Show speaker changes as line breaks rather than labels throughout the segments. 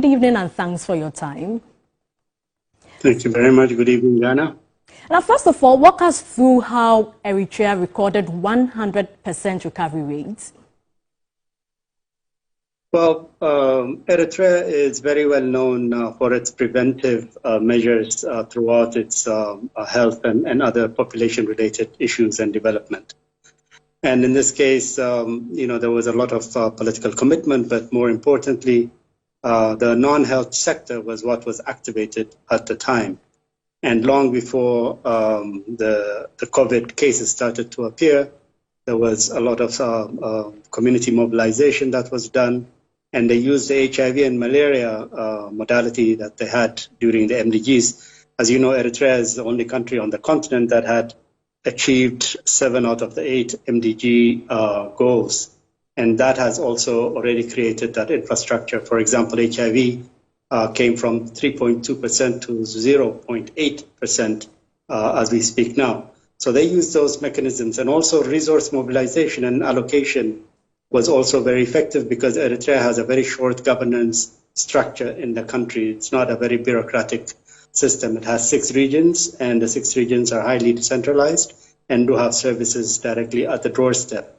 evening and thanks for your time.
Thank you very much. Good evening, Ghana.
Now, first of all, walk us through how Eritrea recorded 100% recovery rates.
Well, Eritrea is very well known for its preventive measures throughout its health and other population-related issues and development. And in this case, there was a lot of political commitment, but more importantly, the non-health sector was what was activated at the time. And long before the COVID cases started to appear, there was a lot of community mobilization that was done. And they used the HIV and malaria modality that they had during the MDGs. As you know, Eritrea is the only country on the continent that had achieved 7 out of the 8 MDG goals. And that has also already created that infrastructure. For example, HIV came from 3.2% to 0.8% as we speak now. So they use those mechanisms, and also resource mobilization and allocation was also very effective because Eritrea has a very short governance structure in the country. It's not a very bureaucratic system. It has 6 regions, and the 6 regions are highly decentralized and do have services directly at the doorstep.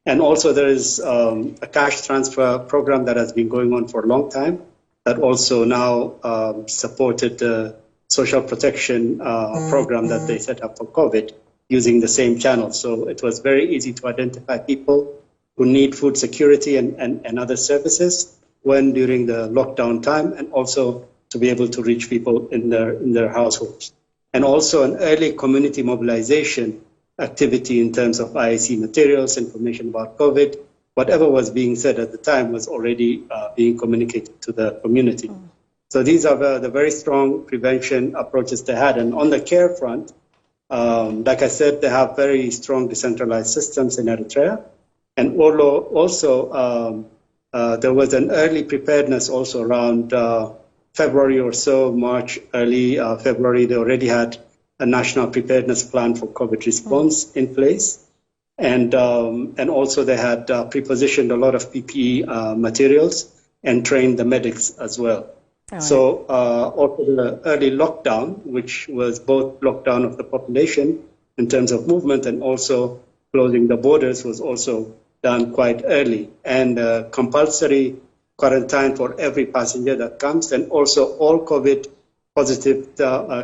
And also there is a cash transfer program that has been going on for a long time that also now supported the social protection program that they set up for COVID using the same channel. So it was very easy to identify people who need food security and other services when during the lockdown time, and also to be able to reach people in their households. And also an early community mobilization activity in terms of IAC materials, information about COVID. Whatever was being said at the time was already being communicated to the community. So these are the very strong prevention approaches they had. And on the care front, like I said, they have very strong decentralized systems in Eritrea. And also there was an early preparedness also around February or so, March, early February. They already had a national preparedness plan for COVID response in place. And also they had pre-positioned a lot of PPE materials and trained the medics as well. Right. So also the early lockdown, which was both lockdown of the population in terms of movement and also closing the borders, was also done quite early. And compulsory quarantine for every passenger that comes. And also all COVID positive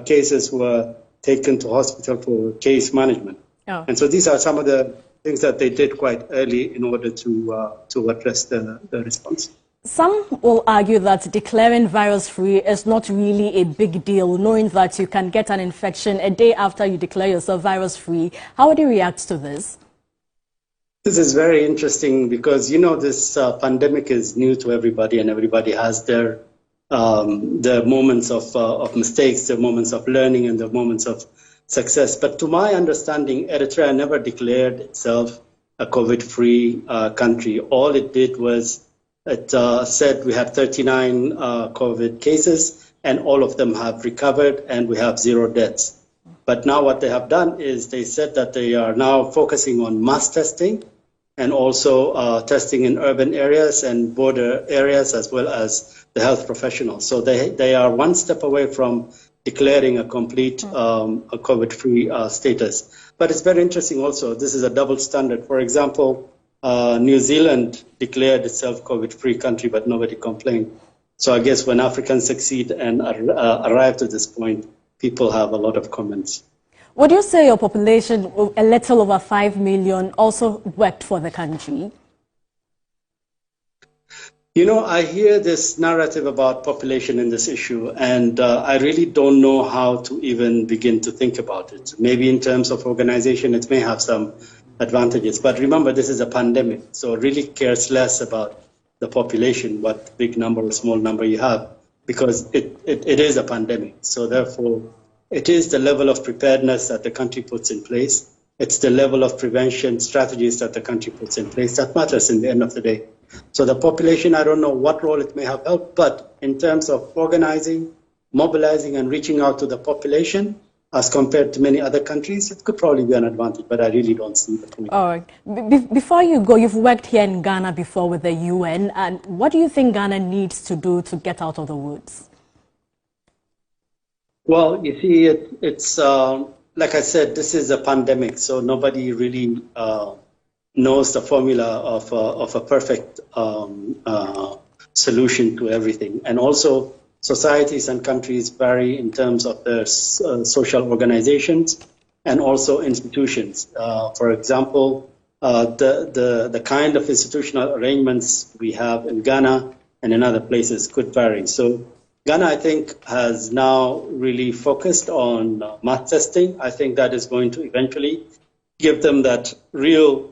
cases were taken to hospital for case management. Oh. And so these are some of the things that they did quite early in order to address the response.
Some will argue that declaring virus-free is not really a big deal, knowing that you can get an infection a day after you declare yourself virus-free. How would you react to this?
This is very interesting because, this pandemic is new to everybody, and everybody has their moments of mistakes, their moments of learning, and their moments of success. But to my understanding, Eritrea never declared itself a COVID-free country. All it did was it said we had 39 COVID cases, and all of them have recovered, and we have 0 deaths. But now what they have done is they said that they are now focusing on mass testing and also testing in urban areas and border areas, as well as the health professionals. So they are one step away from declaring a complete a COVID-free status. But it's very interesting also, this is a double standard. For example, New Zealand declared itself COVID-free country, but nobody complained. So I guess when Africans succeed and arrive to this point, people have a lot of comments.
Would you say your population, a little over 5 million, also worked for the country?
I hear this narrative about population in this issue, and I really don't know how to even begin to think about it. Maybe in terms of organization, it may have some advantages. But remember, this is a pandemic, so it really cares less about the population, what big number or small number you have, because it is a pandemic. So therefore, it is the level of preparedness that the country puts in place. It's the level of prevention strategies that the country puts in place that matters in the end of the day. So the population, I don't know what role it may have helped, but in terms of organizing, mobilizing, and reaching out to the population, as compared to many other countries, it could probably be an advantage, but I really don't see the point.
All right. Before you go, you've worked here in Ghana before with the UN, and what do you think Ghana needs to do to get out of the woods?
Well, you see, it's like I said, this is a pandemic, so nobody really knows the formula of a perfect solution to everything. And also, societies and countries vary in terms of their social organizations and also institutions. For example, the kind of institutional arrangements we have in Ghana and in other places could vary. So Ghana, I think, has now really focused on mass testing. I think that is going to eventually give them that real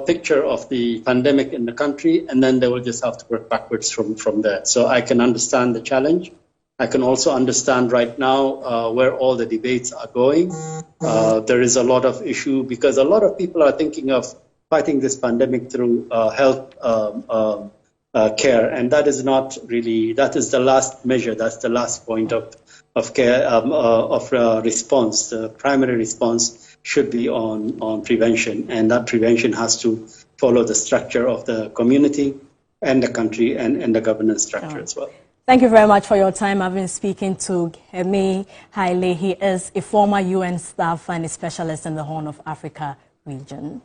picture of the pandemic in the country, and then they will just have to work backwards from there. So I can understand the challenge. I can also understand right now where all the debates are going. There is a lot of issue because a lot of people are thinking of fighting this pandemic through health care, and that is not really, that is the last measure, that's the last point of care, response. The primary response should be on prevention, and that prevention has to follow the structure of the community and the country and the governance structure as well.
Thank you very much for your time. I've been speaking to Girmay Haile. He is a former UN staff and a specialist in the Horn of Africa region.